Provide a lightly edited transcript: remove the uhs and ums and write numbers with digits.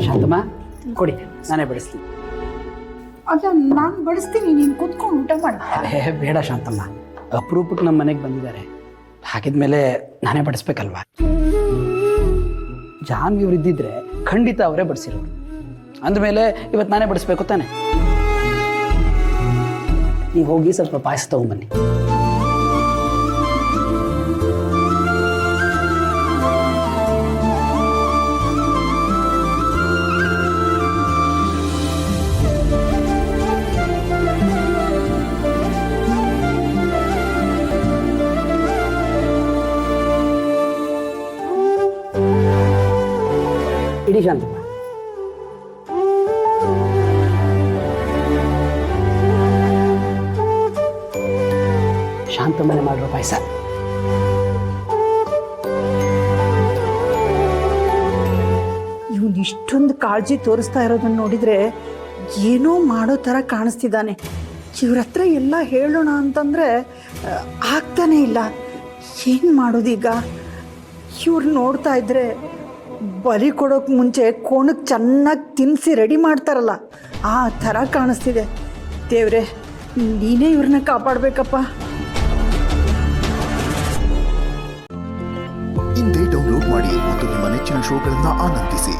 ಶಾಂತಮ್ಮ ಕೊಡಿ, ನಾನೇ ಬಡಿಸ್ತೀನಿ. ಅಲ್ಲ, ನಾನು ಬಡಿಸ್ತೀನಿ, ನೀನು ಕೂತ್ಕೊಂಡು ಊಟ ಮಾಡ. ಬೇಡ ಶಾಂತಮ್ಮ, ಅಪರೂಪಕ್ಕೆ ನಮ್ಮ ಮನೆಗೆ ಬಂದಿದ್ದಾರೆ, ಹಾಕಿದ್ಮೇಲೆ ನಾನೇ ಬಡಿಸ್ಬೇಕಲ್ವಾ? ಜಾನ್ವಿ ಇವ್ರು ಇದ್ದಿದ್ರೆ ಖಂಡಿತ ಅವರೇ ಬಡಿಸಿರೋರು. ಅಂದಮೇಲೆ ಇವತ್ತು ನಾನೇ ಬಡಿಸ್ಬೇಕು ತಾನೆ. ನೀವು ಹೋಗಿ ಸ್ವಲ್ಪ ಪಾಯಸ ತಗೊಂಬನ್ನಿ. ಇಡೀ ಶಾಂತಮ್ಮ. ಶಾಂತಮ್ಮನೆ ಮಾಡಿರೋ ಪಾಯಸ. ಇವನು ಇಷ್ಟೊಂದು ಕಾಳಜಿ ತೋರಿಸ್ತಾ ಇರೋದನ್ನ ನೋಡಿದರೆ ಏನೋ ಮಾಡೋ ಥರ ಕಾಣಿಸ್ತಿದ್ದಾನೆ. ಇವ್ರ ಹತ್ರ ಎಲ್ಲ ಹೇಳೋಣ ಅಂತಂದರೆ ಆಗ್ತಾನೇ ಇಲ್ಲ. ಏನು ಮಾಡೋದೀಗ? ಇವ್ರು ನೋಡ್ತಾ ಇದ್ದರೆ ಬಲಿ ಕೊಡೋಕೆ ಮುಂಚೆ ಕೋಣಕ್ಕೆ ಚೆನ್ನಾಗಿ ತಿನ್ನಿಸಿ ರೆಡಿ ಮಾಡ್ತಾರಲ್ಲ, ಆ ಥರ ಕಾಣಿಸ್ತಿದೆ. ದೇವ್ರೆ, ನೀನೇ ಇವ್ರನ್ನ ಕಾಪಾಡಬೇಕಪ್ಪ. ಇಂದೇ ಡೌನ್ಲೋಡ್ ಮಾಡಿ ಮತ್ತು ನಿಮ್ಮ ನೆಚ್ಚಿನ ಶೋಗಳನ್ನು ಆನಂದಿಸಿ.